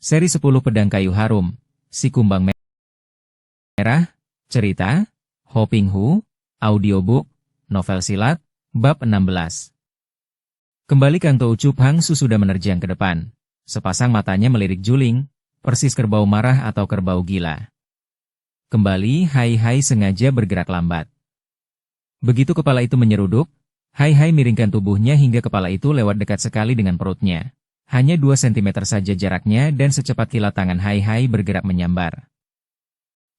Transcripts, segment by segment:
Seri 10 Pedang Kayu Harum, Si Kumbang Merah, Cerita, Ho Ping Hu, Audiobook, Novel Silat, Bab 16. Kembali Kang Tou Chup Hang Su sudah menerjang ke depan. Sepasang matanya melirik juling, persis kerbau marah atau kerbau gila. Kembali Hai Hai sengaja bergerak lambat. Begitu kepala itu menyeruduk, Hai Hai miringkan tubuhnya hingga kepala itu lewat dekat sekali dengan perutnya. Hanya 2 cm saja jaraknya dan secepat kilat tangan Hai Hai bergerak menyambar.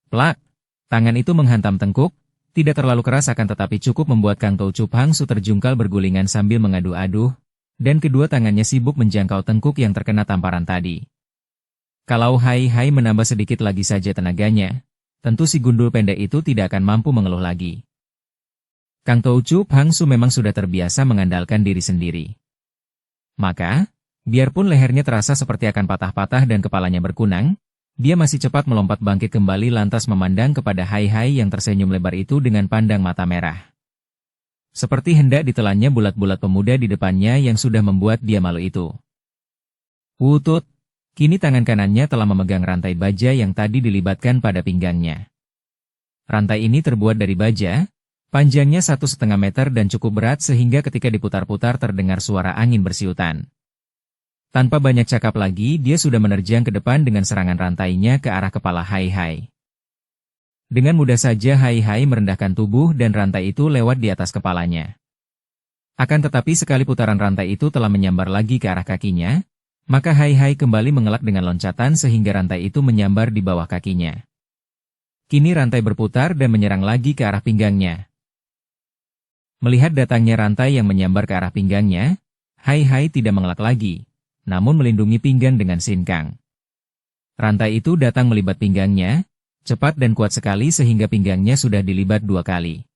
Plak! Tangan itu menghantam tengkuk, tidak terlalu keras akan tetapi cukup membuat Kang Tou Chup Hang Su terjungkal bergulingan sambil mengadu-aduh, dan kedua tangannya sibuk menjangkau tengkuk yang terkena tamparan tadi. Kalau Hai Hai menambah sedikit lagi saja tenaganya, tentu si gundul pendek itu tidak akan mampu mengeluh lagi. Kang Tou Chup Hang Su memang sudah terbiasa mengandalkan diri sendiri. Maka, biarpun lehernya terasa seperti akan patah-patah dan kepalanya berkunang, dia masih cepat melompat bangkit kembali lantas memandang kepada Hai Hai yang tersenyum lebar itu dengan pandang mata merah. Seperti hendak ditelannya bulat-bulat pemuda di depannya yang sudah membuat dia malu itu. Wutut! Kini tangan kanannya telah memegang rantai baja yang tadi dilibatkan pada pinggangnya. Rantai ini terbuat dari baja, panjangnya 1,5 meter dan cukup berat sehingga ketika diputar-putar terdengar suara angin bersiutan. Tanpa banyak cakap lagi, dia sudah menerjang ke depan dengan serangan rantainya ke arah kepala Hai Hai. Dengan mudah saja Hai Hai merendahkan tubuh dan rantai itu lewat di atas kepalanya. Akan tetapi sekali putaran rantai itu telah menyambar lagi ke arah kakinya, maka Hai Hai kembali mengelak dengan loncatan sehingga rantai itu menyambar di bawah kakinya. Kini rantai berputar dan menyerang lagi ke arah pinggangnya. Melihat datangnya rantai yang menyambar ke arah pinggangnya, Hai Hai tidak mengelak lagi, namun melindungi pinggang dengan sinkang. Rantai itu datang melibat pinggangnya, cepat dan kuat sekali sehingga pinggangnya sudah dilibat 2 kali.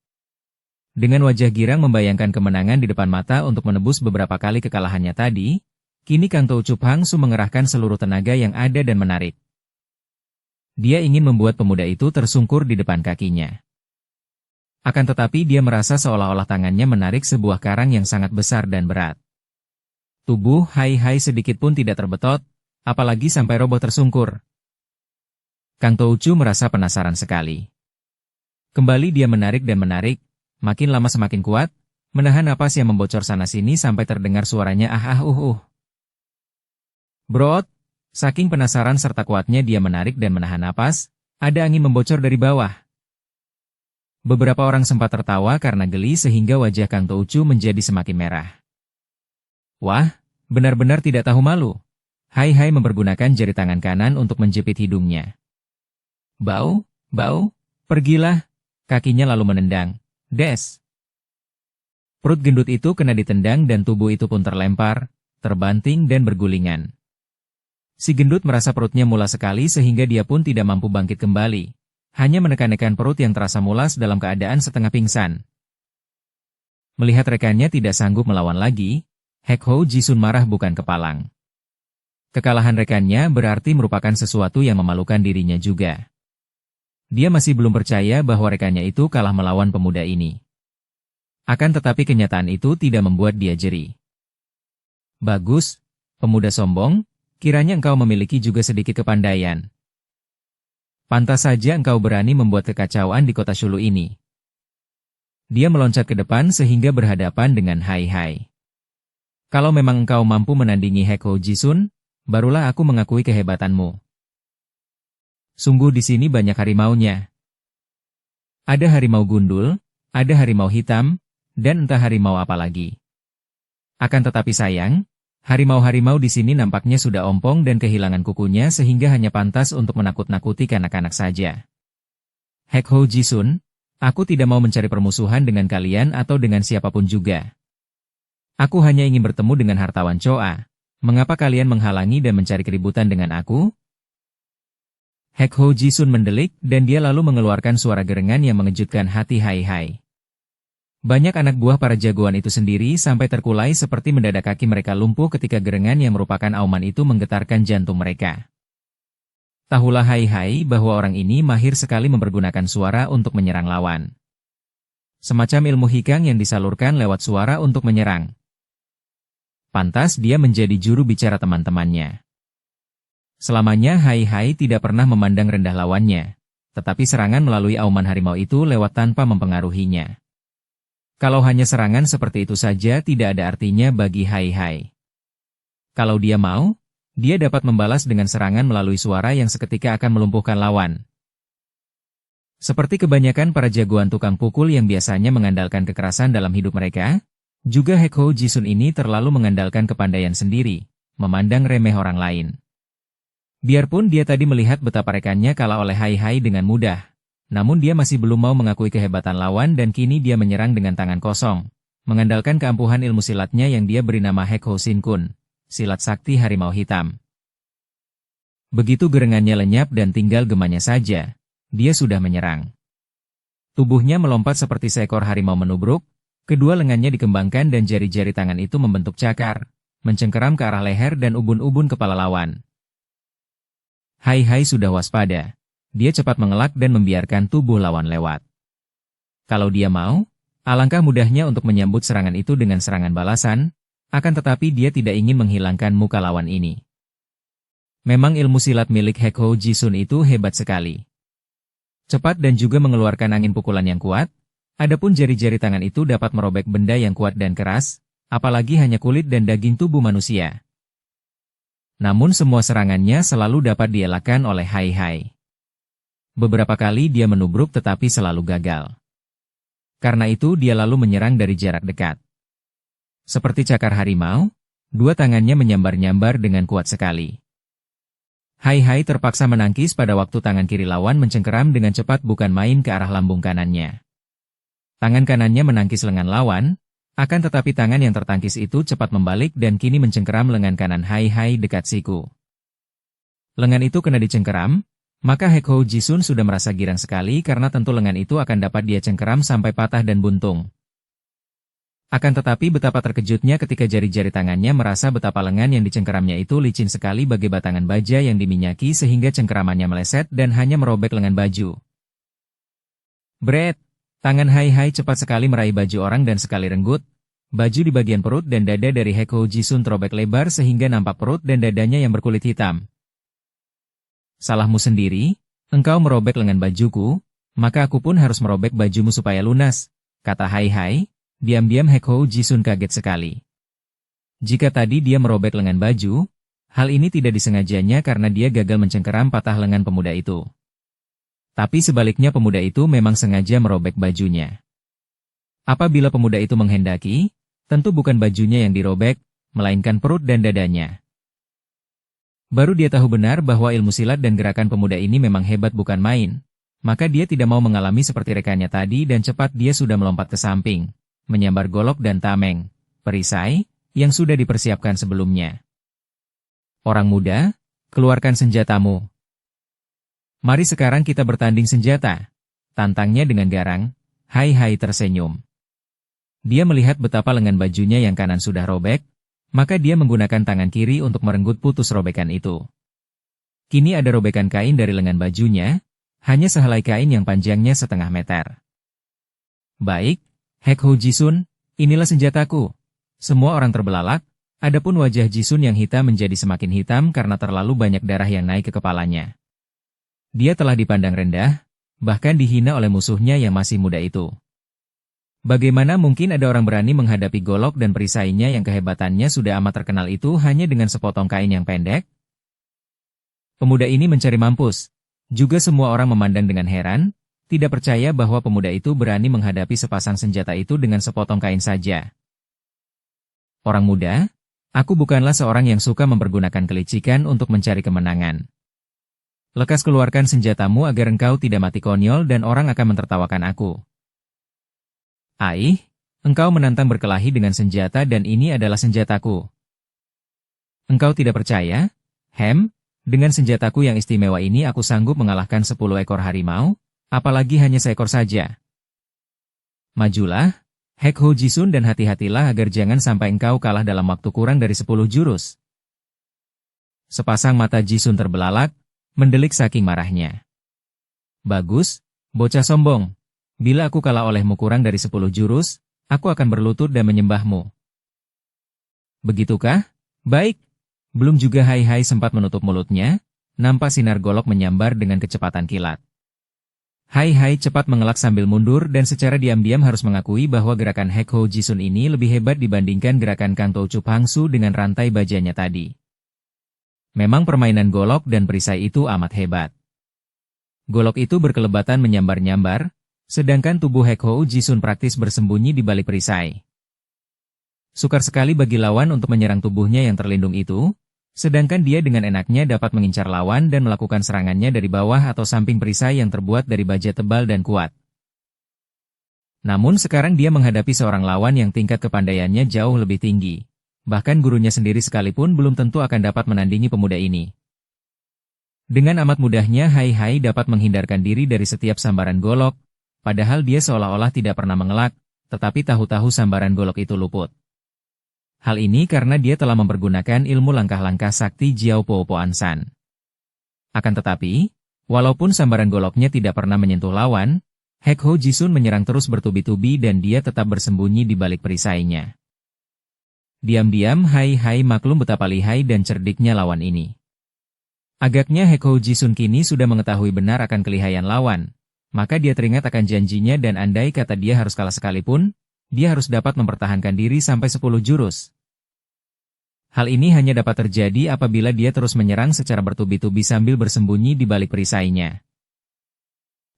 Dengan wajah girang membayangkan kemenangan di depan mata untuk menebus beberapa kali kekalahannya tadi, kini Kang Tou Chup Hang Su mengerahkan seluruh tenaga yang ada dan menarik. Dia ingin membuat pemuda itu tersungkur di depan kakinya. Akan tetapi dia merasa seolah-olah tangannya menarik sebuah karang yang sangat besar dan berat. Tubuh Hai Hai sedikit pun tidak terbetot, apalagi sampai roboh tersungkur. Kang Tou Chu merasa penasaran sekali. Kembali dia menarik dan menarik, makin lama semakin kuat, menahan napas yang membocor sana-sini sampai terdengar suaranya ah-ah. Brot! Saking penasaran serta kuatnya dia menarik dan menahan napas, ada angin membocor dari bawah. Beberapa orang sempat tertawa karena geli sehingga wajah Kang Tou Chu menjadi semakin merah. Wah, benar-benar tidak tahu malu. Hai Hai mempergunakan jari tangan kanan untuk menjepit hidungnya. Bau, pergilah. Kakinya lalu menendang. Des. Perut gendut itu kena ditendang dan tubuh itu pun terlempar, terbanting dan bergulingan. Si gendut merasa perutnya mulas sekali sehingga dia pun tidak mampu bangkit kembali. Hanya menekan-nekan perut yang terasa mulas dalam keadaan setengah pingsan. Melihat rekannya tidak sanggup melawan lagi, Hek Ho Jisun marah bukan kepalang. Kekalahan rekannya berarti merupakan sesuatu yang memalukan dirinya juga. Dia masih belum percaya bahwa rekannya itu kalah melawan pemuda ini. Akan tetapi kenyataan itu tidak membuat dia jeri. Bagus, pemuda sombong, kiranya engkau memiliki juga sedikit kepandaian. Pantas saja engkau berani membuat kekacauan di kota Shulu ini. Dia meloncat ke depan sehingga berhadapan dengan Hai Hai. Kalau memang engkau mampu menandingi Hek Ho Jisun, barulah aku mengakui kehebatanmu. Sungguh di sini banyak harimaunya. Ada harimau gundul, ada harimau hitam, dan entah harimau apa lagi. Akan tetapi sayang, harimau-harimau di sini nampaknya sudah ompong dan kehilangan kukunya sehingga hanya pantas untuk menakut-nakuti kanak-kanak saja. Hek Ho Jisun, aku tidak mau mencari permusuhan dengan kalian atau dengan siapapun juga. Aku hanya ingin bertemu dengan hartawan Choa. Mengapa kalian menghalangi dan mencari keributan dengan aku? Hek Ho Jisun mendelik dan dia lalu mengeluarkan suara gerengan yang mengejutkan hati Hai Hai. Banyak anak buah para jagoan itu sendiri sampai terkulai seperti mendadak kaki mereka lumpuh ketika gerengan yang merupakan auman itu menggetarkan jantung mereka. Tahulah Hai Hai bahwa orang ini mahir sekali mempergunakan suara untuk menyerang lawan. Semacam ilmu hikang yang disalurkan lewat suara untuk menyerang. Pantas dia menjadi juru bicara teman-temannya. Selamanya Hai Hai tidak pernah memandang rendah lawannya, tetapi serangan melalui auman harimau itu lewat tanpa mempengaruhinya. Kalau hanya serangan seperti itu saja tidak ada artinya bagi Hai Hai. Kalau dia mau, dia dapat membalas dengan serangan melalui suara yang seketika akan melumpuhkan lawan. Seperti kebanyakan para jagoan tukang pukul yang biasanya mengandalkan kekerasan dalam hidup mereka, juga Hekho Jisun ini terlalu mengandalkan kepandaian sendiri, memandang remeh orang lain. Biarpun dia tadi melihat betapa rekannya kalah oleh Hai Hai dengan mudah, namun dia masih belum mau mengakui kehebatan lawan dan kini dia menyerang dengan tangan kosong, mengandalkan keampuhan ilmu silatnya yang dia beri nama Hekho Shinkun, silat sakti harimau hitam. Begitu gerengannya lenyap dan tinggal gemanya saja, dia sudah menyerang. Tubuhnya melompat seperti seekor harimau menubruk, kedua lengannya dikembangkan dan jari-jari tangan itu membentuk cakar, mencengkeram ke arah leher dan ubun-ubun kepala lawan. Hai Hai sudah waspada. Dia cepat mengelak dan membiarkan tubuh lawan lewat. Kalau dia mau, alangkah mudahnya untuk menyambut serangan itu dengan serangan balasan, akan tetapi dia tidak ingin menghilangkan muka lawan ini. Memang ilmu silat milik Hekho Jisun itu hebat sekali. Cepat dan juga mengeluarkan angin pukulan yang kuat, adapun jari-jari tangan itu dapat merobek benda yang kuat dan keras, apalagi hanya kulit dan daging tubuh manusia. Namun semua serangannya selalu dapat dielakkan oleh Hai Hai. Beberapa kali dia menubruk tetapi selalu gagal. Karena itu dia lalu menyerang dari jarak dekat. Seperti cakar harimau, dua tangannya menyambar-nyambar dengan kuat sekali. Hai Hai terpaksa menangkis pada waktu tangan kiri lawan mencengkeram dengan cepat bukan main ke arah lambung kanannya. Tangan kanannya menangkis lengan lawan, akan tetapi tangan yang tertangkis itu cepat membalik dan kini mencengkeram lengan kanan Hai Hai dekat siku. Lengan itu kena dicengkeram, maka Hekho Jisun sudah merasa girang sekali karena tentu lengan itu akan dapat dia cengkeram sampai patah dan buntung. Akan tetapi betapa terkejutnya ketika jari-jari tangannya merasa betapa lengan yang dicengkeramnya itu licin sekali bagai batangan baja yang diminyaki sehingga cengkeramannya meleset dan hanya merobek lengan baju. Bret! Tangan Hai Hai cepat sekali meraih baju orang dan sekali renggut, baju di bagian perut dan dada dari Hekho Jisun terobek lebar sehingga nampak perut dan dadanya yang berkulit hitam. Salahmu sendiri, engkau merobek lengan bajuku, maka aku pun harus merobek bajumu supaya lunas, kata Hai Hai. Diam-diam Hekho Jisun kaget sekali. Jika tadi dia merobek lengan baju, hal ini tidak disengajanya karena dia gagal mencengkeram patah lengan pemuda itu. Tapi sebaliknya pemuda itu memang sengaja merobek bajunya. Apabila pemuda itu menghendaki, tentu bukan bajunya yang dirobek, melainkan perut dan dadanya. Baru dia tahu benar bahwa ilmu silat dan gerakan pemuda ini memang hebat bukan main, maka dia tidak mau mengalami seperti rekannya tadi dan cepat dia sudah melompat ke samping, menyambar golok dan tameng, perisai, yang sudah dipersiapkan sebelumnya. Orang muda, keluarkan senjatamu. Mari sekarang kita bertanding senjata, tantangnya dengan garang. Hai Hai tersenyum. Dia melihat betapa lengan bajunya yang kanan sudah robek, maka dia menggunakan tangan kiri untuk merenggut putus robekan itu. Kini ada robekan kain dari lengan bajunya, hanya sehelai kain yang panjangnya 0,5 meter. Baik, Hekho Jisun, inilah senjataku. Semua orang terbelalak, adapun wajah Jisun yang hitam menjadi semakin hitam karena terlalu banyak darah yang naik ke kepalanya. Dia telah dipandang rendah, bahkan dihina oleh musuhnya yang masih muda itu. Bagaimana mungkin ada orang berani menghadapi golok dan perisainya yang kehebatannya sudah amat terkenal itu hanya dengan sepotong kain yang pendek? Pemuda ini mencari mampus. Juga semua orang memandang dengan heran, tidak percaya bahwa pemuda itu berani menghadapi sepasang senjata itu dengan sepotong kain saja. Orang muda, aku bukanlah seorang yang suka mempergunakan kelicikan untuk mencari kemenangan. Lekas keluarkan senjatamu agar engkau tidak mati konyol dan orang akan mentertawakan aku. Aih, engkau menantang berkelahi dengan senjata dan ini adalah senjataku. Engkau tidak percaya? Dengan senjataku yang istimewa ini aku sanggup mengalahkan 10 ekor harimau, apalagi hanya seekor saja. Majulah, Hekho Jisun dan hati-hatilah agar jangan sampai engkau kalah dalam waktu kurang dari 10 jurus. Sepasang mata Jisun terbelalak, mendelik saking marahnya. Bagus, bocah sombong. Bila aku kalah olehmu kurang dari 10 jurus, aku akan berlutut dan menyembahmu. Begitukah? Baik. Belum juga Hai Hai sempat menutup mulutnya, nampak sinar golok menyambar dengan kecepatan kilat. Hai Hai cepat mengelak sambil mundur dan secara diam-diam harus mengakui bahwa gerakan Hekho Jisun ini lebih hebat dibandingkan gerakan Kang Tou Chup Hangsu dengan rantai bajanya tadi. Memang permainan golok dan perisai itu amat hebat. Golok itu berkelebatan menyambar-nyambar, sedangkan tubuh Hekho Jisun praktis bersembunyi di balik perisai. Sukar sekali bagi lawan untuk menyerang tubuhnya yang terlindung itu, sedangkan dia dengan enaknya dapat mengincar lawan dan melakukan serangannya dari bawah atau samping perisai yang terbuat dari baja tebal dan kuat. Namun sekarang dia menghadapi seorang lawan yang tingkat kepandaiannya jauh lebih tinggi. Bahkan gurunya sendiri sekalipun belum tentu akan dapat menandingi pemuda ini. Dengan amat mudahnya Hai Hai dapat menghindarkan diri dari setiap sambaran golok, padahal dia seolah-olah tidak pernah mengelak, tetapi tahu-tahu sambaran golok itu luput. Hal ini karena dia telah mempergunakan ilmu langkah-langkah sakti Jiao Po Po Ansan. Akan tetapi, walaupun sambaran goloknya tidak pernah menyentuh lawan, Hekho Jisun menyerang terus bertubi-tubi dan dia tetap bersembunyi di balik perisainya. Diam-diam Hai Hai maklum betapa lihai dan cerdiknya lawan ini. Agaknya Hekho Jisun kini sudah mengetahui benar akan kelihayan lawan, maka dia teringat akan janjinya dan andai kata dia harus kalah sekalipun, dia harus dapat mempertahankan diri sampai 10 jurus. Hal ini hanya dapat terjadi apabila dia terus menyerang secara bertubi-tubi sambil bersembunyi di balik perisainya.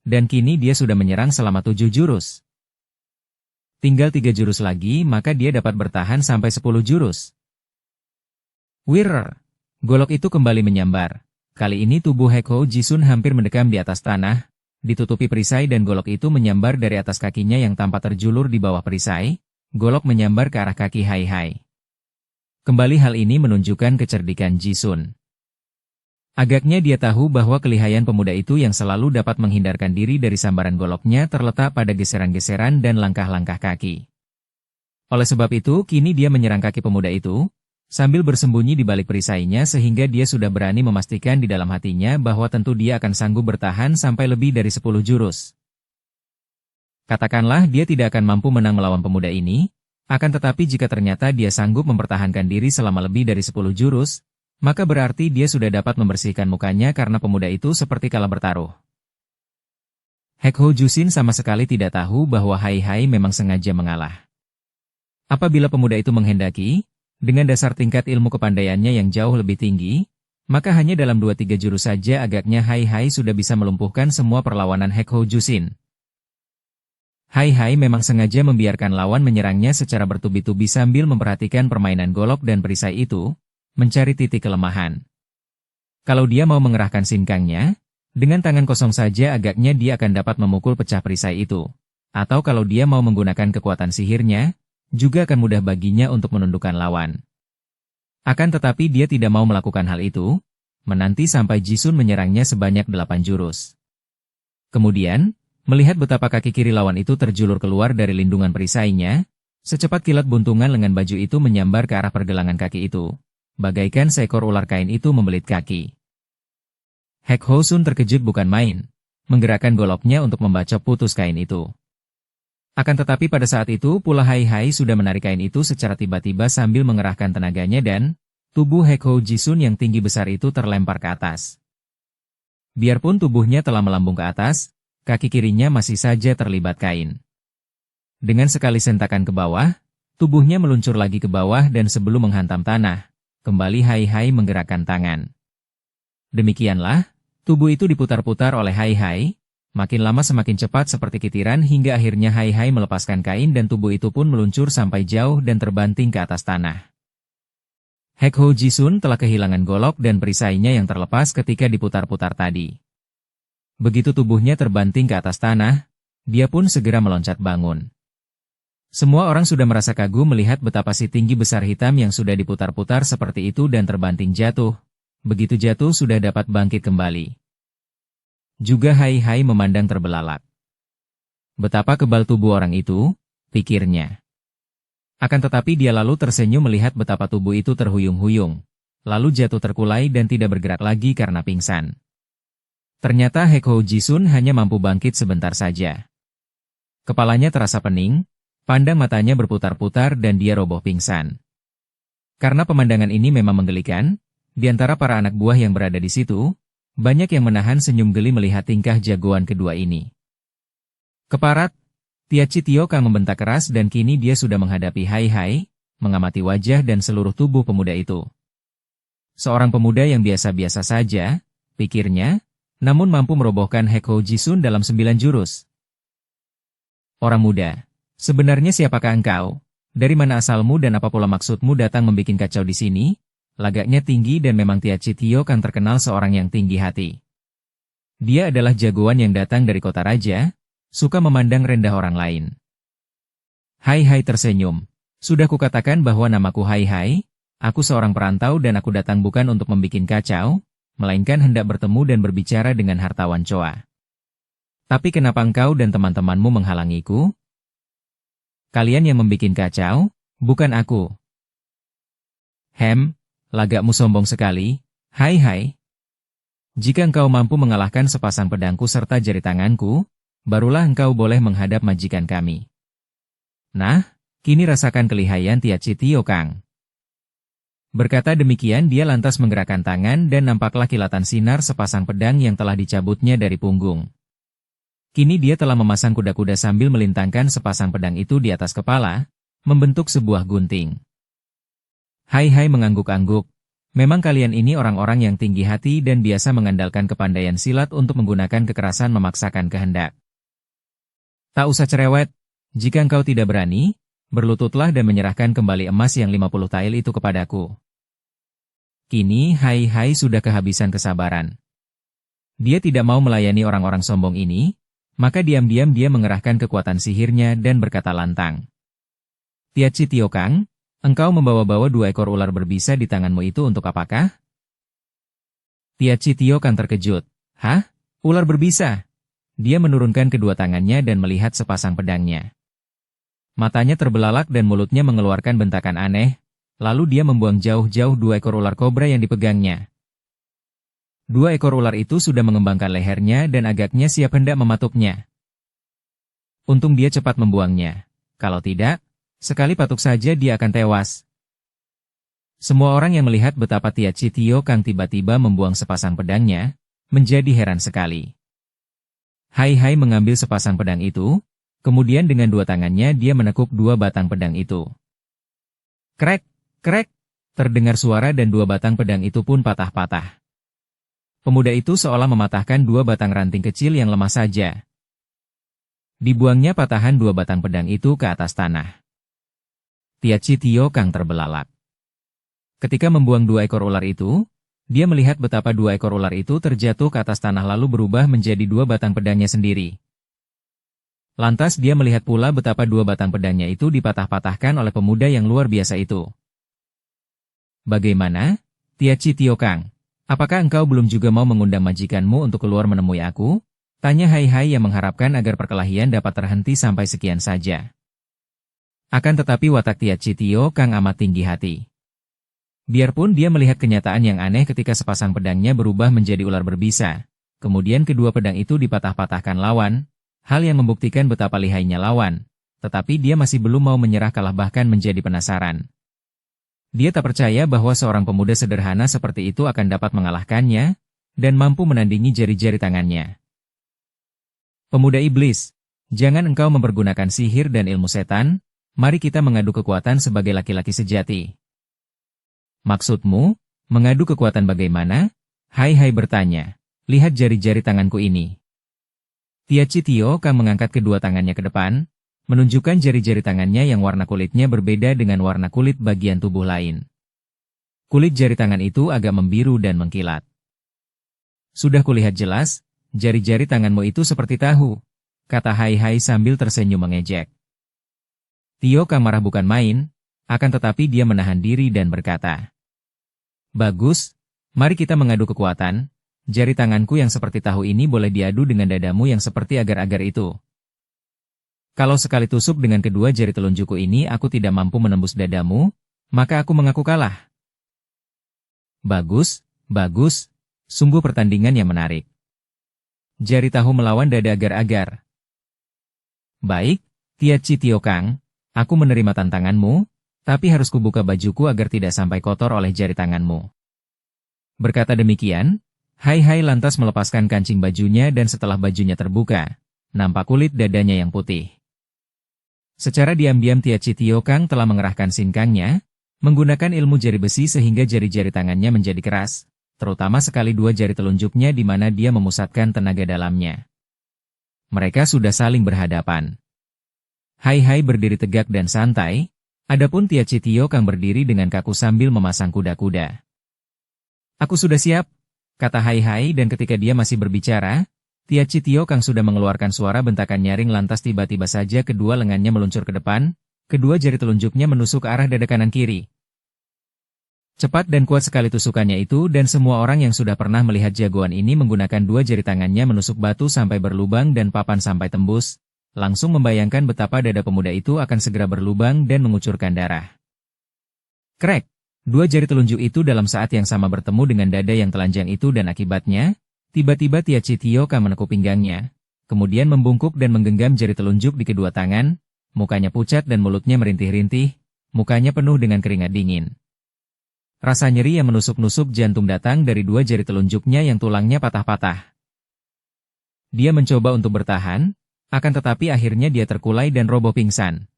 Dan kini dia sudah menyerang selama 7 jurus. Tinggal 3 jurus lagi maka dia dapat bertahan sampai 10 jurus. Wirr! Golok itu kembali menyambar. Kali ini tubuh Hekho Jisun hampir mendekam di atas tanah, ditutupi perisai dan golok itu menyambar dari atas kakinya yang tampak terjulur di bawah perisai, golok menyambar ke arah kaki Hai Hai. Kembali hal ini menunjukkan kecerdikan Jisun. Agaknya dia tahu bahwa kelihayan pemuda itu yang selalu dapat menghindarkan diri dari sambaran goloknya terletak pada geseran-geseran dan langkah-langkah kaki. Oleh sebab itu, kini dia menyerang kaki pemuda itu, sambil bersembunyi di balik perisainya sehingga dia sudah berani memastikan di dalam hatinya bahwa tentu dia akan sanggup bertahan sampai lebih dari 10 jurus. Katakanlah dia tidak akan mampu menang melawan pemuda ini, akan tetapi jika ternyata dia sanggup mempertahankan diri selama lebih dari 10 jurus, maka berarti dia sudah dapat membersihkan mukanya karena pemuda itu seperti kalah bertaruh. Hekho Jisun sama sekali tidak tahu bahwa Hai Hai memang sengaja mengalah. Apabila pemuda itu menghendaki, dengan dasar tingkat ilmu kepandaiannya yang jauh lebih tinggi, maka hanya dalam 2-3 jurus saja agaknya Hai Hai sudah bisa melumpuhkan semua perlawanan Hekho Jisun. Hai Hai memang sengaja membiarkan lawan menyerangnya secara bertubi-tubi sambil memperhatikan permainan golok dan perisai itu, mencari titik kelemahan. Kalau dia mau mengerahkan sinkangnya, dengan tangan kosong saja agaknya dia akan dapat memukul pecah perisai itu. Atau kalau dia mau menggunakan kekuatan sihirnya, juga akan mudah baginya untuk menundukkan lawan. Akan tetapi dia tidak mau melakukan hal itu, menanti sampai Jisun menyerangnya sebanyak 8 jurus. Kemudian, melihat betapa kaki kiri lawan itu terjulur keluar dari lindungan perisainya, secepat kilat buntungan lengan baju itu menyambar ke arah pergelangan kaki itu. Bagaikan seekor ular kain itu membelit kaki. Hekho Jisun terkejut bukan main, menggerakkan goloknya untuk membacok putus kain itu. Akan tetapi pada saat itu pula Hai Hai sudah menarik kain itu secara tiba-tiba sambil mengerahkan tenaganya dan tubuh Hekho Jisun yang tinggi besar itu terlempar ke atas. Biarpun tubuhnya telah melambung ke atas, kaki kirinya masih saja terlibat kain. Dengan sekali sentakan ke bawah, tubuhnya meluncur lagi ke bawah dan sebelum menghantam tanah, kembali Hai Hai menggerakkan tangan. Demikianlah, tubuh itu diputar-putar oleh Hai Hai, makin lama semakin cepat seperti kitiran hingga akhirnya Hai Hai melepaskan kain dan tubuh itu pun meluncur sampai jauh dan terbanting ke atas tanah. Hekho Jisun telah kehilangan golok dan perisainya yang terlepas ketika diputar-putar tadi. Begitu tubuhnya terbanting ke atas tanah, dia pun segera meloncat bangun. Semua orang sudah merasa kagum melihat betapa si tinggi besar hitam yang sudah diputar-putar seperti itu dan terbanting jatuh. Begitu jatuh sudah dapat bangkit kembali. Juga Hai Hai memandang terbelalak. Betapa kebal tubuh orang itu, pikirnya. Akan tetapi dia lalu tersenyum melihat betapa tubuh itu terhuyung-huyung, lalu jatuh terkulai dan tidak bergerak lagi karena pingsan. Ternyata Hekho Jisun hanya mampu bangkit sebentar saja. Kepalanya terasa pening, pandang matanya berputar-putar dan dia roboh pingsan. Karena pemandangan ini memang menggelikan, di antara para anak buah yang berada di situ, Banyak yang menahan senyum geli melihat tingkah jagoan kedua ini. Keparat, Tiaci Tio Kang membentak keras dan kini dia sudah menghadapi Hai Hai, mengamati wajah dan seluruh tubuh pemuda itu. Seorang pemuda yang biasa-biasa saja, pikirnya, namun mampu merobohkan Heko Jisun dalam 9 jurus. Orang muda, sebenarnya siapakah engkau? Dari mana asalmu dan apa pula maksudmu datang membikin kacau di sini? Lagaknya tinggi dan memang Tiaci Tio Kang terkenal seorang yang tinggi hati. Dia adalah jagoan yang datang dari kota raja, suka memandang rendah orang lain. Hai Hai tersenyum. Sudah kukatakan bahwa namaku Hai Hai, aku seorang perantau dan aku datang bukan untuk membikin kacau, melainkan hendak bertemu dan berbicara dengan hartawan Choa. Tapi kenapa engkau dan teman-temanmu menghalangiku? Kalian yang membikin kacau, bukan aku. Lagakmu sombong sekali, Hai Hai. Jika engkau mampu mengalahkan sepasang pedangku serta jari tanganku, barulah engkau boleh menghadap majikan kami. Nah, kini rasakan kelihayan Tiaci Tio Kang. Berkata demikian dia lantas menggerakkan tangan dan nampaklah kilatan sinar sepasang pedang yang telah dicabutnya dari punggung. Kini dia telah memasang kuda-kuda sambil melintangkan sepasang pedang itu di atas kepala, membentuk sebuah gunting. Hai Hai mengangguk-angguk. Memang kalian ini orang-orang yang tinggi hati dan biasa mengandalkan kepandaian silat untuk menggunakan kekerasan memaksakan kehendak. Tak usah cerewet, jika engkau tidak berani, berlututlah dan menyerahkan kembali emas yang 50 tael itu kepadaku. Kini Hai Hai sudah kehabisan kesabaran. Dia tidak mau melayani orang-orang sombong ini, maka diam-diam dia mengerahkan kekuatan sihirnya dan berkata lantang. Tiaci Tio Kang, engkau membawa-bawa 2 ekor ular berbisa di tanganmu itu untuk apakah? Tiaci Tio Kang terkejut. Hah? Ular berbisa? Dia menurunkan kedua tangannya dan melihat sepasang pedangnya. Matanya terbelalak dan mulutnya mengeluarkan bentakan aneh, lalu dia membuang jauh-jauh 2 ekor ular kobra yang dipegangnya. 2 ekor ular itu sudah mengembangkan lehernya dan agaknya siap hendak mematuknya. Untung dia cepat membuangnya. Kalau tidak, sekali patuk saja dia akan tewas. Semua orang yang melihat betapa Tiaci Tio Kang tiba-tiba membuang sepasang pedangnya, menjadi heran sekali. Hai Hai mengambil sepasang pedang itu, kemudian dengan 2 tangannya dia menekuk 2 batang pedang itu. Krek, krek, terdengar suara dan 2 batang pedang itu pun patah-patah. Pemuda itu seolah mematahkan 2 batang ranting kecil yang lemah saja. Dibuangnya patahan 2 batang pedang itu ke atas tanah. Tiaci Tio Kang terbelalak. Ketika membuang 2 ekor ular itu, dia melihat betapa 2 ekor ular itu terjatuh ke atas tanah lalu berubah menjadi 2 batang pedangnya sendiri. Lantas dia melihat pula betapa 2 batang pedangnya itu dipatah-patahkan oleh pemuda yang luar biasa itu. Bagaimana, Tiaci Tio Kang? Apakah engkau belum juga mau mengundang majikanmu untuk keluar menemui aku? Tanya Hai Hai yang mengharapkan agar perkelahian dapat terhenti sampai sekian saja. Akan tetapi watak Tiaci Tio Kang amat tinggi hati. Biarpun dia melihat kenyataan yang aneh ketika sepasang pedangnya berubah menjadi ular berbisa, kemudian kedua pedang itu dipatah-patahkan lawan, hal yang membuktikan betapa lihainya lawan, tetapi dia masih belum mau menyerah kalah bahkan menjadi penasaran. Dia tak percaya bahwa seorang pemuda sederhana seperti itu akan dapat mengalahkannya, dan mampu menandingi jari-jari tangannya. Pemuda iblis, jangan engkau mempergunakan sihir dan ilmu setan, mari kita mengadu kekuatan sebagai laki-laki sejati. Maksudmu, mengadu kekuatan bagaimana? Hai Hai bertanya, lihat jari-jari tanganku ini. Tiaci Tio Kang mengangkat kedua tangannya ke depan, menunjukkan jari-jari tangannya yang warna kulitnya berbeda dengan warna kulit bagian tubuh lain. Kulit jari tangan itu agak membiru dan mengkilat. Sudah kulihat jelas, jari-jari tanganmu itu seperti tahu, kata Hai Hai sambil tersenyum mengejek. Tio Kang marah bukan main, akan tetapi dia menahan diri dan berkata, bagus, mari kita mengadu kekuatan, jari tanganku yang seperti tahu ini boleh diadu dengan dadamu yang seperti agar-agar itu. Kalau sekali tusuk dengan kedua jari telunjukku ini aku tidak mampu menembus dadamu, maka aku mengaku kalah. Bagus, bagus, sungguh pertandingan yang menarik. Jari tahu melawan dada agar-agar. Baik, Tiaci Tio Kang, aku menerima tantanganmu, tapi harus kubuka bajuku agar tidak sampai kotor oleh jari tanganmu. Berkata demikian, Hai Hai lantas melepaskan kancing bajunya dan setelah bajunya terbuka, nampak kulit dadanya yang putih. Secara diam-diam Tia Chitio Kang telah mengerahkan sinkangnya, menggunakan ilmu jari besi sehingga jari-jari tangannya menjadi keras, terutama sekali dua jari telunjuknya di mana dia memusatkan tenaga dalamnya. Mereka sudah saling berhadapan. Hai Hai berdiri tegak dan santai, adapun Tia Chitio Kang berdiri dengan kaku sambil memasang kuda-kuda. Aku sudah siap, kata Hai Hai dan ketika dia masih berbicara, Tia Chitio Kang sudah mengeluarkan suara bentakan nyaring lantas tiba-tiba saja kedua lengannya meluncur ke depan, kedua jari telunjuknya menusuk ke arah dada kanan kiri. Cepat dan kuat sekali tusukannya itu dan semua orang yang sudah pernah melihat jagoan ini menggunakan dua jari tangannya menusuk batu sampai berlubang dan papan sampai tembus, langsung membayangkan betapa dada pemuda itu akan segera berlubang dan mengucurkan darah. Krek! Dua jari telunjuk itu dalam saat yang sama bertemu dengan dada yang telanjang itu dan akibatnya, tiba-tiba Tia Chitio Kang menekuk pinggangnya, kemudian membungkuk dan menggenggam jari telunjuk di kedua tangan, mukanya pucat dan mulutnya merintih-rintih, mukanya penuh dengan keringat dingin. Rasa nyeri yang menusuk-nusuk jantung datang dari dua jari telunjuknya yang tulangnya patah-patah. Dia mencoba untuk bertahan, akan tetapi akhirnya dia terkulai dan roboh pingsan.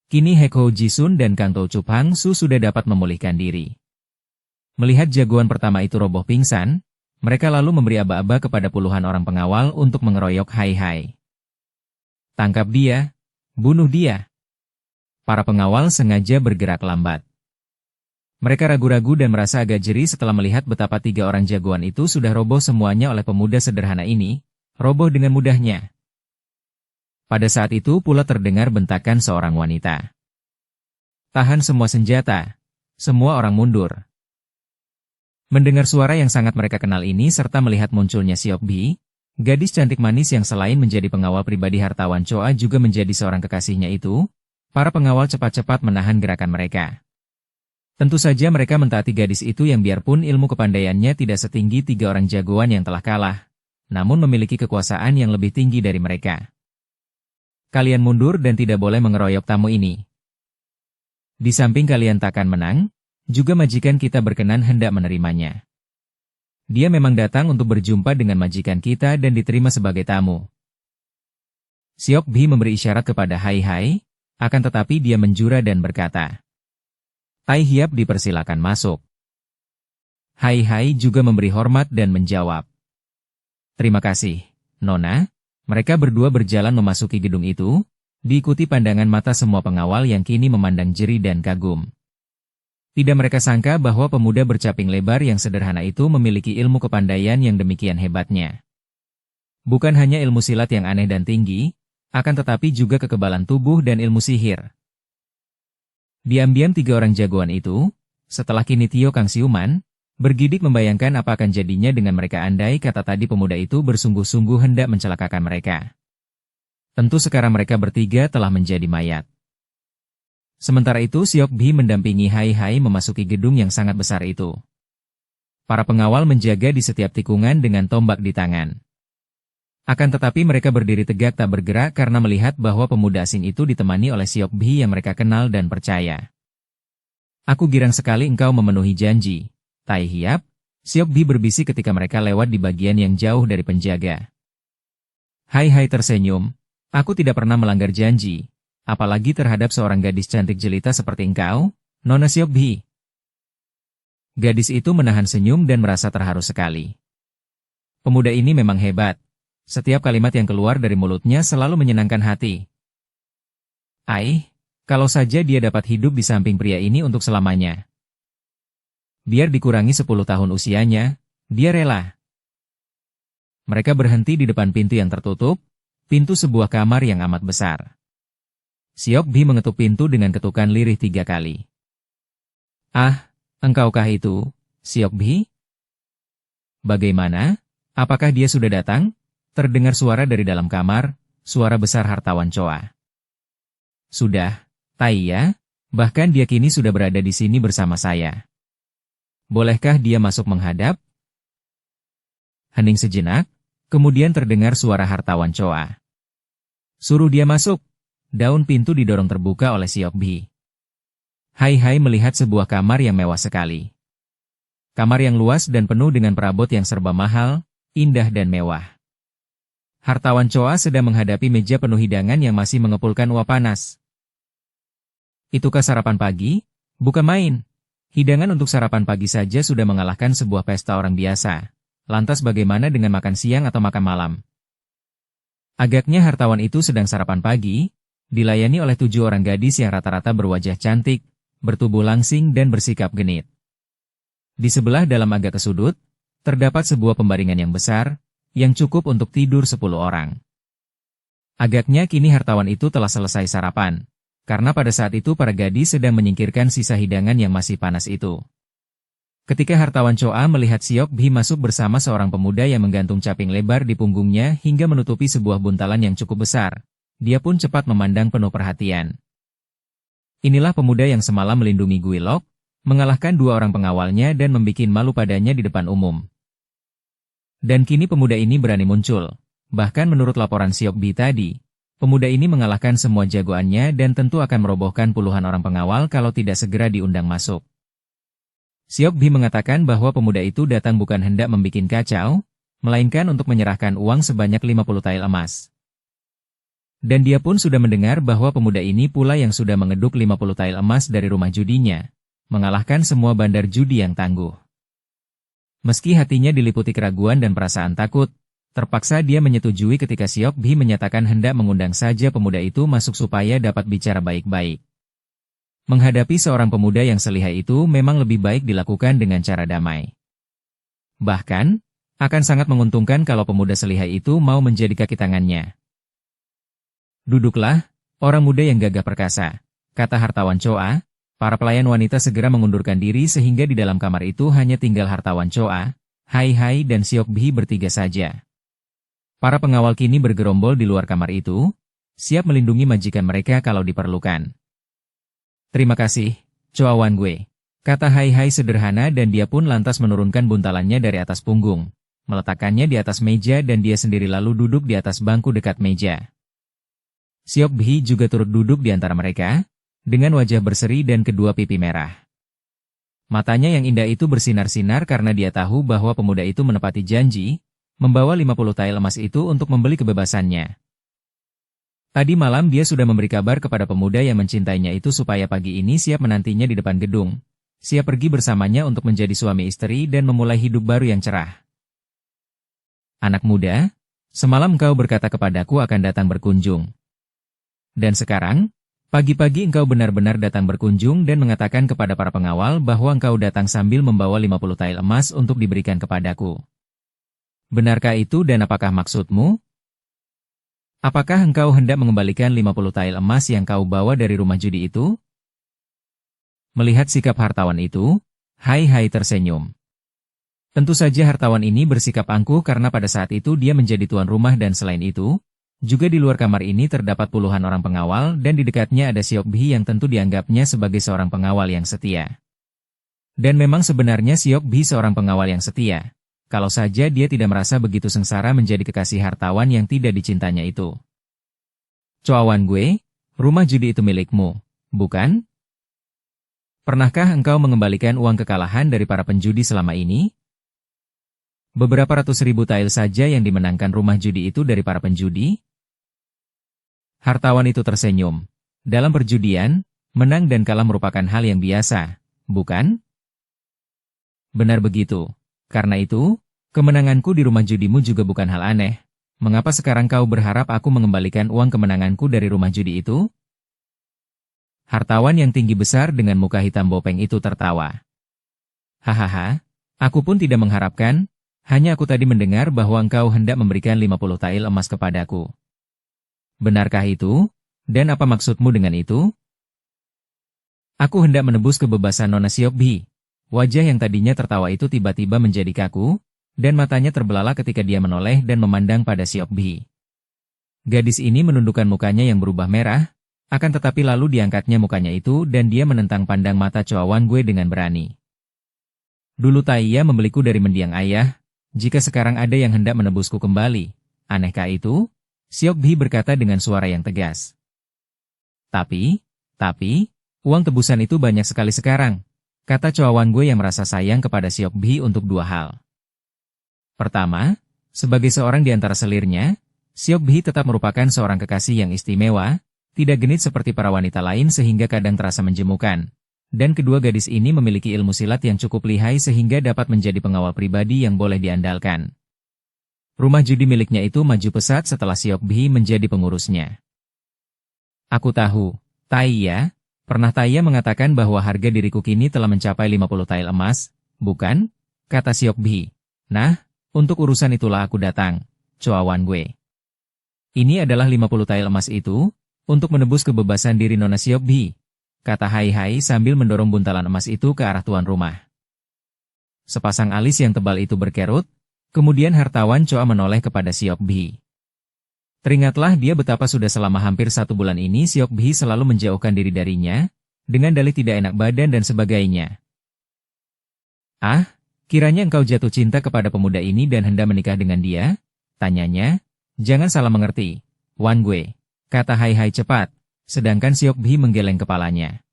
Kini Heko Jisun dan Kang Tou Chup Hang Su sudah dapat memulihkan diri. Melihat jagoan pertama itu roboh pingsan, mereka lalu memberi aba-aba kepada puluhan orang pengawal untuk mengeroyok Hai Hai. Tangkap dia, bunuh dia. Para pengawal sengaja bergerak lambat. Mereka ragu-ragu dan merasa agak jeri setelah melihat betapa tiga orang jagoan itu sudah roboh semuanya oleh pemuda sederhana ini, roboh dengan mudahnya. Pada saat itu pula terdengar bentakan seorang wanita. Tahan semua senjata. Semua orang mundur. Mendengar suara yang sangat mereka kenal ini serta melihat munculnya Siok Bi, gadis cantik manis yang selain menjadi pengawal pribadi hartawan Choa juga menjadi seorang kekasihnya itu, para pengawal cepat-cepat menahan gerakan mereka. Tentu saja mereka mentaati gadis itu yang biarpun ilmu kepandaiannya tidak setinggi tiga orang jagoan yang telah kalah, namun memiliki kekuasaan yang lebih tinggi dari mereka. Kalian mundur dan tidak boleh mengeroyok tamu ini. Di samping kalian takkan menang, juga majikan kita berkenan hendak menerimanya. Dia memang datang untuk berjumpa dengan majikan kita dan diterima sebagai tamu. Siok Bi memberi isyarat kepada Hai Hai, akan tetapi dia menjura dan berkata, Tai Hiap dipersilakan masuk. Hai Hai juga memberi hormat dan menjawab, Terima kasih, Nona. Mereka berdua berjalan memasuki gedung itu, diikuti pandangan mata semua pengawal yang kini memandang jeri dan kagum. Tidak mereka sangka bahwa pemuda bercaping lebar yang sederhana itu memiliki ilmu kepandaian yang demikian hebatnya. Bukan hanya ilmu silat yang aneh dan tinggi, akan tetapi juga kekebalan tubuh dan ilmu sihir. Diam-diam tiga orang jagoan itu, setelah kini Tio Kang siuman, bergidik membayangkan apa akan jadinya dengan mereka andai kata tadi pemuda itu bersungguh-sungguh hendak mencelakakan mereka. Tentu sekarang mereka bertiga telah menjadi mayat. Sementara itu Siok Bi mendampingi Hai Hai memasuki gedung yang sangat besar itu. Para pengawal menjaga di setiap tikungan dengan tombak di tangan. Akan tetapi mereka berdiri tegak tak bergerak karena melihat bahwa pemuda asing itu ditemani oleh Siok Bi yang mereka kenal dan percaya. Aku girang sekali engkau memenuhi janji, Tai Hiap, Siok Bi berbisik ketika mereka lewat di bagian yang jauh dari penjaga. Hai Hai tersenyum, aku tidak pernah melanggar janji, apalagi terhadap seorang gadis cantik jelita seperti engkau, Nona Siok Bi. Gadis itu menahan senyum dan merasa terharu sekali. Pemuda ini memang hebat, setiap kalimat yang keluar dari mulutnya selalu menyenangkan hati. Kalau saja dia dapat hidup di samping pria ini untuk selamanya. Biar dikurangi 10 tahun usianya, dia rela. Mereka berhenti di depan pintu yang tertutup, pintu sebuah kamar yang amat besar. Siok Bi mengetuk pintu dengan ketukan lirih 3 kali. Ah, engkaukah itu, Siok Bi? Bagaimana? Apakah dia sudah datang? Terdengar suara dari dalam kamar, suara besar hartawan Choa. Sudah, Tai ya, bahkan dia kini sudah berada di sini bersama saya. Bolehkah dia masuk menghadap? Hening sejenak, kemudian terdengar suara hartawan Choa. Suruh dia masuk. Daun pintu didorong terbuka oleh Siok Bi. Hai Hai melihat sebuah kamar yang mewah sekali. Kamar yang luas dan penuh dengan perabot yang serba mahal, indah dan mewah. Hartawan Choa sedang menghadapi meja penuh hidangan yang masih mengepulkan uap panas. Itukah sarapan pagi? Bukan main. Hidangan untuk sarapan pagi saja sudah mengalahkan sebuah pesta orang biasa. Lantas bagaimana dengan makan siang atau makan malam? Agaknya hartawan itu sedang sarapan pagi, dilayani oleh 7 orang gadis yang rata-rata berwajah cantik, bertubuh langsing dan bersikap genit. Di sebelah dalam agak ke sudut, terdapat sebuah pembaringan yang besar, yang cukup untuk tidur 10 orang. Agaknya kini hartawan itu telah selesai sarapan, karena pada saat itu para gadis sedang menyingkirkan sisa hidangan yang masih panas itu. Ketika hartawan Choa melihat Siok Bhi masuk bersama seorang pemuda yang menggantung caping lebar di punggungnya hingga menutupi sebuah buntalan yang cukup besar, dia pun cepat memandang penuh perhatian. Inilah pemuda yang semalam melindungi Guilok, mengalahkan 2 orang pengawalnya dan membikin malu padanya di depan umum. Dan kini pemuda ini berani muncul. Bahkan menurut laporan Siok Bhi tadi, pemuda ini mengalahkan semua jagoannya dan tentu akan merobohkan puluhan orang pengawal kalau tidak segera diundang masuk. Siok Bhi mengatakan bahwa pemuda itu datang bukan hendak membikin kacau, melainkan untuk menyerahkan uang sebanyak 50 tael emas. Dan dia pun sudah mendengar bahwa pemuda ini pula yang sudah mengeduk 50 tael emas dari rumah judinya, mengalahkan semua bandar judi yang tangguh. Meski hatinya diliputi keraguan dan perasaan takut, terpaksa dia menyetujui ketika Siok Bhi menyatakan hendak mengundang saja pemuda itu masuk supaya dapat bicara baik-baik. Menghadapi seorang pemuda yang selihai itu memang lebih baik dilakukan dengan cara damai. Bahkan, akan sangat menguntungkan kalau pemuda selihai itu mau menjadi kaki tangannya. "Duduklah, orang muda yang gagah perkasa," kata hartawan Choa. Para pelayan wanita segera mengundurkan diri sehingga di dalam kamar itu hanya tinggal hartawan Choa, Hai Hai dan Siok Bhi bertiga saja. Para pengawal kini bergerombol di luar kamar itu, siap melindungi majikan mereka kalau diperlukan. "Terima kasih, Choa Wan Gue," kata Hai Hai sederhana dan dia pun lantas menurunkan buntalannya dari atas punggung, meletakkannya di atas meja dan dia sendiri lalu duduk di atas bangku dekat meja. Siok Bhi juga turut duduk di antara mereka, dengan wajah berseri dan kedua pipi merah. Matanya yang indah itu bersinar-sinar karena dia tahu bahwa pemuda itu menepati janji, membawa 50 tael emas itu untuk membeli kebebasannya. Tadi malam dia sudah memberi kabar kepada pemuda yang mencintainya itu supaya pagi ini siap menantinya di depan gedung, siap pergi bersamanya untuk menjadi suami istri dan memulai hidup baru yang cerah. "Anak muda, semalam engkau berkata kepadaku akan datang berkunjung. Dan sekarang, pagi-pagi engkau benar-benar datang berkunjung dan mengatakan kepada para pengawal bahwa engkau datang sambil membawa 50 tael emas untuk diberikan kepadaku. Benarkah itu dan apakah maksudmu? Apakah engkau hendak mengembalikan 50 tael emas yang kau bawa dari rumah judi itu?" Melihat sikap hartawan itu, Hai Hai tersenyum. Tentu saja hartawan ini bersikap angkuh karena pada saat itu dia menjadi tuan rumah dan selain itu, juga di luar kamar ini terdapat puluhan orang pengawal dan di dekatnya ada Siok Bhi yang tentu dianggapnya sebagai seorang pengawal yang setia. Dan memang sebenarnya Siok Bhi seorang pengawal yang setia, kalau saja dia tidak merasa begitu sengsara menjadi kekasih hartawan yang tidak dicintanya itu. "Choa Wan Gue, rumah judi itu milikmu, bukan? Pernahkah engkau mengembalikan uang kekalahan dari para penjudi selama ini?" Beberapa ratus ribu tael saja yang dimenangkan rumah judi itu dari para penjudi? Hartawan itu tersenyum. Dalam perjudian, menang dan kalah merupakan hal yang biasa, bukan? "Benar begitu. Karena itu, kemenanganku di rumah judimu juga bukan hal aneh. Mengapa sekarang kau berharap aku mengembalikan uang kemenanganku dari rumah judi itu?" Hartawan yang tinggi besar dengan muka hitam bopeng itu tertawa. "Hahaha, aku pun tidak mengharapkan. Hanya aku tadi mendengar bahwa engkau hendak memberikan 50 tael emas kepadaku. Benarkah itu? Dan apa maksudmu dengan itu?" "Aku hendak menebus kebebasan Nona Siok Bhi." Wajah yang tadinya tertawa itu tiba-tiba menjadi kaku, dan matanya terbelalak ketika dia menoleh dan memandang pada Siok Bhi. Gadis ini menundukkan mukanya yang berubah merah, akan tetapi lalu diangkatnya mukanya itu dan dia menentang pandang mata Choa Wan Gue dengan berani. "Dulu Taiya membeliku dari mendiang ayah. Jika sekarang ada yang hendak menebusku kembali, anehkah itu?" Siok Bhi berkata dengan suara yang tegas. Tapi, uang tebusan itu banyak sekali sekarang. kata Choa Wan Gue yang merasa sayang kepada Siok Bhi untuk dua hal. Pertama, sebagai seorang di antara selirnya, Siok Bhi tetap merupakan seorang kekasih yang istimewa, tidak genit seperti para wanita lain sehingga kadang terasa menjemukan. Dan kedua gadis ini memiliki ilmu silat yang cukup lihai sehingga dapat menjadi pengawal pribadi yang boleh diandalkan. Rumah judi miliknya itu maju pesat setelah Siok Bhi menjadi pengurusnya. Aku tahu, Taiya, pernah Taiya mengatakan bahwa harga diriku kini telah mencapai 50 tael emas, bukan? Kata Siok Bhi. Nah, untuk urusan itulah aku datang, Choa Wan Gue. Ini adalah 50 tael emas itu, untuk menebus kebebasan diri Nona Siok Bhi, kata Hai Hai sambil mendorong buntalan emas itu ke arah tuan rumah. Sepasang alis yang tebal itu berkerut, kemudian hartawan Choa menoleh kepada Siok Bhi. Teringatlah dia betapa sudah selama hampir 1 bulan ini Siok Bhi selalu menjauhkan diri darinya, dengan dalih tidak enak badan dan sebagainya. Ah, kiranya engkau jatuh cinta kepada pemuda ini dan hendak menikah dengan dia? Tanyanya. Jangan salah mengerti, Wan Gue, kata Hai Hai cepat, sedangkan Siok Bhi menggeleng kepalanya.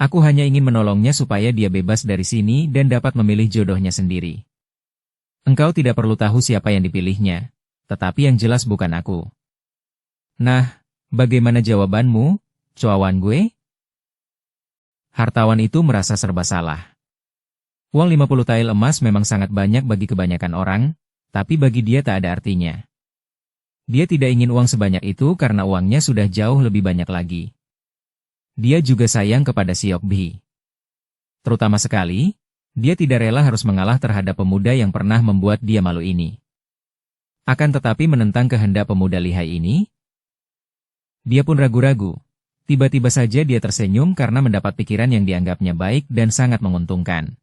Aku hanya ingin menolongnya supaya dia bebas dari sini dan dapat memilih jodohnya sendiri. Engkau tidak perlu tahu siapa yang dipilihnya, tetapi yang jelas bukan aku. Nah, bagaimana jawabanmu, Choa Wan Gue? Hartawan itu merasa serba salah. Uang 50 tael emas memang sangat banyak bagi kebanyakan orang, tapi bagi dia tak ada artinya. Dia tidak ingin uang sebanyak itu karena uangnya sudah jauh lebih banyak lagi. Dia juga sayang kepada Siok Bhi. Terutama sekali, dia tidak rela harus mengalah terhadap pemuda yang pernah membuat dia malu ini. Akan tetapi menentang kehendak pemuda lihai ini, dia pun ragu-ragu. Tiba-tiba saja dia tersenyum karena mendapat pikiran yang dianggapnya baik dan sangat menguntungkan.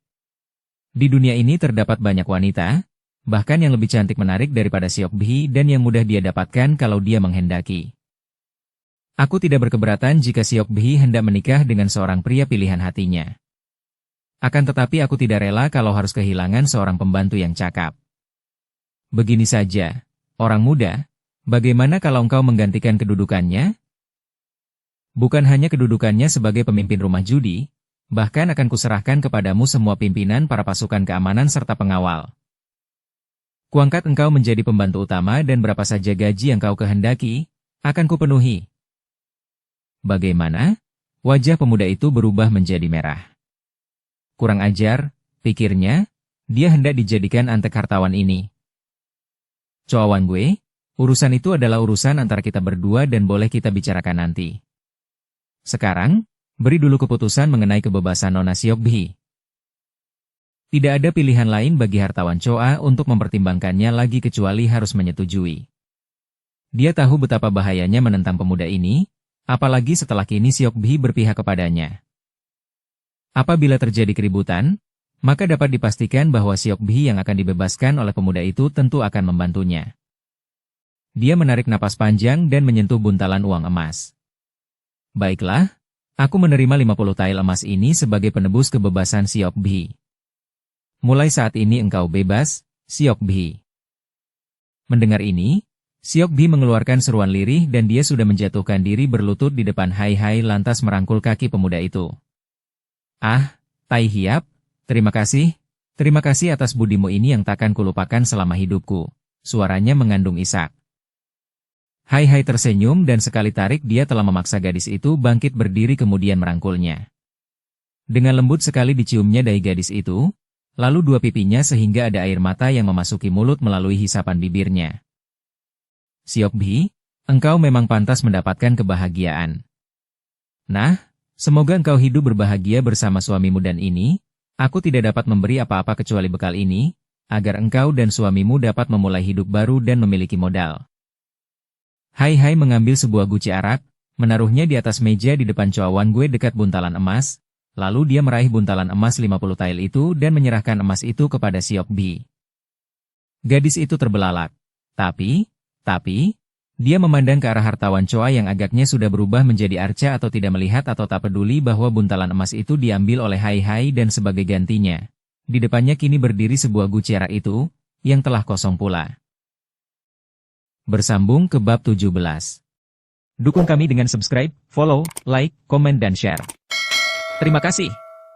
Di dunia ini terdapat banyak wanita, bahkan yang lebih cantik menarik daripada Siok Bhi dan yang mudah dia dapatkan kalau dia menghendaki. Aku tidak berkeberatan jika Siok Bhi hendak menikah dengan seorang pria pilihan hatinya. Akan tetapi aku tidak rela kalau harus kehilangan seorang pembantu yang cakap. Begini saja, orang muda, bagaimana kalau engkau menggantikan kedudukannya? Bukan hanya kedudukannya sebagai pemimpin rumah judi, bahkan akan kuserahkan kepadamu semua pimpinan para pasukan keamanan serta pengawal. Kuangkat engkau menjadi pembantu utama dan berapa saja gaji yang kau kehendaki, akan kupenuhi. Bagaimana? Wajah pemuda itu berubah menjadi merah. Kurang ajar, pikirnya, dia hendak dijadikan antek hartawan ini. Choa Wan Gue, urusan itu adalah urusan antara kita berdua dan boleh kita bicarakan nanti. Sekarang, beri dulu keputusan mengenai kebebasan Nona Siok Bhi. Tidak ada pilihan lain bagi hartawan Choa untuk mempertimbangkannya lagi kecuali harus menyetujui. Dia tahu betapa bahayanya menentang pemuda ini, apalagi setelah kini Siok Bhi berpihak kepadanya. Apabila terjadi keributan, maka dapat dipastikan bahwa Siok Bhi yang akan dibebaskan oleh pemuda itu tentu akan membantunya. Dia menarik napas panjang dan menyentuh buntalan uang emas. Baiklah, aku menerima 50 tael emas ini sebagai penebus kebebasan Siok Bhi. Mulai saat ini engkau bebas, Siok Bhi. Mendengar ini, Siok Bhi mengeluarkan seruan lirih dan dia sudah menjatuhkan diri berlutut di depan Hai Hai lantas merangkul kaki pemuda itu. Ah, Tai Hiap, terima kasih atas budimu ini yang takkan kulupakan selama hidupku. Suaranya mengandung isak. Hai Hai tersenyum dan sekali tarik dia telah memaksa gadis itu bangkit berdiri kemudian merangkulnya. Dengan lembut sekali diciumnya dahi gadis itu, lalu dua pipinya sehingga ada air mata yang memasuki mulut melalui hisapan bibirnya. Siok Bhi, engkau memang pantas mendapatkan kebahagiaan. Nah, semoga engkau hidup berbahagia bersama suamimu dan ini, aku tidak dapat memberi apa-apa kecuali bekal ini, agar engkau dan suamimu dapat memulai hidup baru dan memiliki modal. Hai Hai mengambil sebuah guci arak, menaruhnya di atas meja di depan Choa Wan Gue dekat buntalan emas, lalu dia meraih buntalan emas 50 tael itu dan menyerahkan emas itu kepada Siok Bhi. Gadis itu terbelalak. Tapi, dia memandang ke arah hartawan Choa yang agaknya sudah berubah menjadi arca atau tidak melihat atau tak peduli bahwa buntalan emas itu diambil oleh Hai Hai dan sebagai gantinya. Di depannya kini berdiri sebuah guci arak itu, yang telah kosong pula. Bersambung ke bab 17. Dukung kami dengan subscribe, follow, like, komen dan share. Terima kasih.